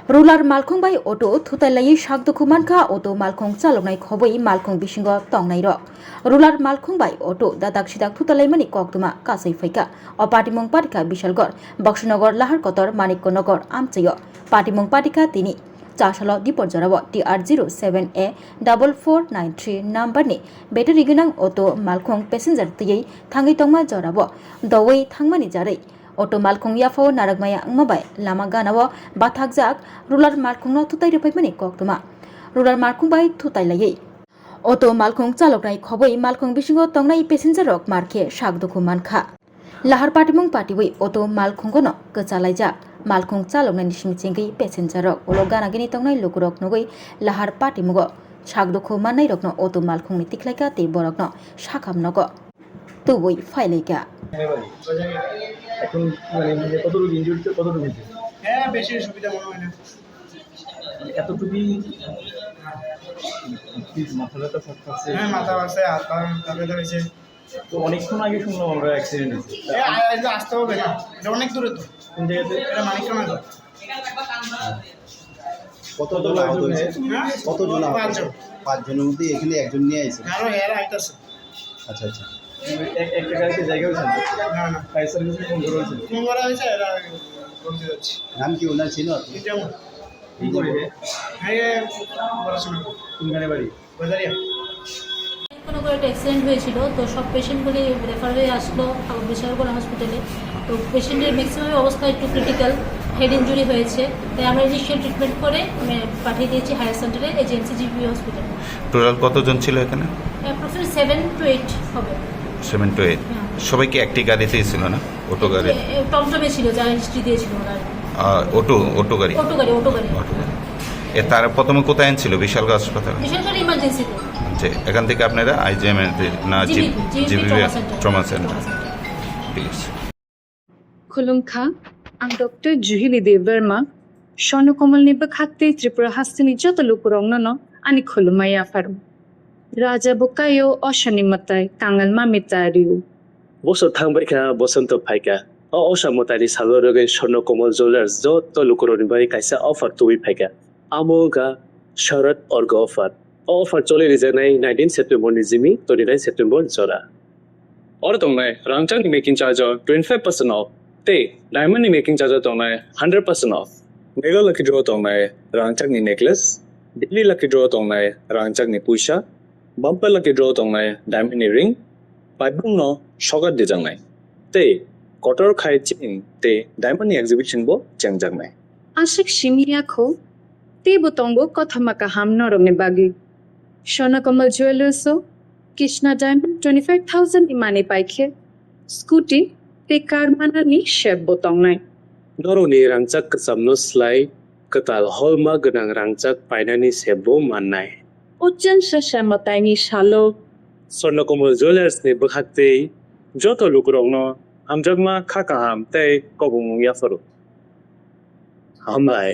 Rular Malkhung by Auto, Thuthaiwi Shakduku Manka, Auto Malkhung Salonai Khoboi, Malkhung Bishingo, Tongnai Rock. Rular Malkhung by Auto, the Dakshidak Thuthaiwi Koktuma, Kasai Fika, or Patimung Patika Bishalgor, Boxnogor, Lahar Kotor, Manikonogor, Amtayo, Patimung Patika Tini. Chashalo Diporjarawa TR07A 4493 number ni better rigunang auto Malkhung passenger Thwi Thangai Tongma Jorabo Dawei Thangmani Jare auto Malkhung Yafo Naragmaya Angmabai Lama Ganawa Bathakjak Rular Malkhung no Thutai Repimani Koktuma Rular Malkhung by Thuthaiwi auto Malkhung Chaloknai Khoboi Malkhung Bishingo Tongnai passenger rock marke Shakduku Mankha Lahar Patimung Patiwi auto Malkhungono Kachalaija Malkhung Chaloknai Nishingchingi passenger rock Ologana Gini Tongnai Lukurok Nogoi Lahar Patimugo Shakduku Manai Rokno auto Malkhung ni Tiklaika Te Borokno Shakam Nogo Thuwi Faileka এখন মানে কতটুকু ইনজুরিতে কতটুকু হয়েছে? হ্যাঁ বেশি সুবিধা মনে হয় না এতটুকুই মাথা ব্যথা সব আছে। হ্যাঁ মাথা ব্যথা হাত পা ব্যথা হয়েছে। তো অনেকক্ষণ আগে শুনলাম আমরা অ্যাক্সিডেন্ট হয়েছে। আসতে হবে না, এটা অনেক দূরে তো। কোন জায়গাতে? এটা মানিকগঞ্জ। কতজন আহত হয়েছে? কতজন আহত? 5 জন। 5 জনের মধ্যে এখানে একজন নিয়ে আইছে। আরো এরা আইতাছে। আচ্ছা আচ্ছা। একটা গাড়িতে জায়গা হয়েছে? না না। ফায়ার সার্ভিসে ফোন করা হয়েছিল। ফোন করা হয়েছে, এরা বলতে যাচ্ছে। নাম কি ওনার ছিল? যেমন কি করে? হ্যাঁ পড়াশোনা। কোনখানে বাড়ি? বাজারিয়া। কোনো একটা অ্যাক্সিডেন্ট হয়েছিল, তো সব পেশেন্টগুলি রেফার হয়ে আসলো বেসরকারি হসপিটালে। তো পেশেন্টের ম্যাক্সিমাম অবস্থা একটু ক্রিটিক্যাল, হেড ইঞ্জুরি হয়েছে, তাই আমরা ইনিশিয়াল ট্রিটমেন্ট করে পাঠিয়ে দিয়েছি হায়ার সেন্টারে, এজেন্সি জিবি হসপিটালে। টোটাল কতজন ছিল এখানে? অ্যাপ্রক্সিমেটলি 7 to 8 হবে। 7 to 8 সবাই কি একটি গাড়িতেই ছিল না? অটো গাড়ি? টমটমে ছিল, যা হিস্ট্রি দিয়েছিল ওরা। অটো গাড়ি? অটো গাড়ি। তার প্রথমে কোথায় ছিল? বিশালগড় হাসপাতাল? বিশালগড় ইমার্জেন্সিতে। যে এখান থেকে আপনারা আইজিএম না জিবি ট্রমা সেন্টার? ঠিক আছে। Khulumkha, ang Dr. Juhili Deverma, Shono Komal ni Bakhate Tripura Hastini Jotalukurong no, ani Khulumaya Faru. Raja Bukayo Oshani Matai, Kangal Mamitariu. বছর থাংবাইকা বসন্ত ফাইকা অসামতারি সাগরগে স্বর্ণ কমল জুয়েলার্স যত লুকুরনি বাই কাইসা অফার তুই ফাইকা আমোগা শরৎ অর্গ অফার চলে রিজানাই 19 September নিজিমি 29 September জরা और तोंगनाय रांगचाक नि मेकिंग चार्ज 25% ऑफ ते डायमंड नि मेकिंग चार्ज तोंगनाय 100% ऑफ मेगा लकी ड्रॉ तोंगनाय रांगचाक नि नेकलेस दिल्ली लकी ड्रॉ तोंगनाय रांगचाक नि पुइसा बम्पर लकी ड्रॉ तोंगनाय डायमंड नि रिंग पाइबुंग नो शगर दिजांनाय ते कटर खाय चिन ते डायमंड नि एग्जिबिशन बो चंगजांनाय Ashik Shimiako, Te Botongo Kotamaka Ham Norone Bagi. Shona Komal Jewelers, Krishna Diamond 25,000 Imani Paike. Scooty, Te Karmana Ni Sheb Botongnai. नरनि रांगचाक कसामनो स्लाइ कताल हलमा गनां रांगचाक पाइनानि सेबो माननाय Ojan Shashamataini Shalo. स्वर्णकमल ज्वेलर्स नि बखाक्ते जत लुकुरंनो हामजगमा खाकाहाम तै कबुमुं याफरो हामलाय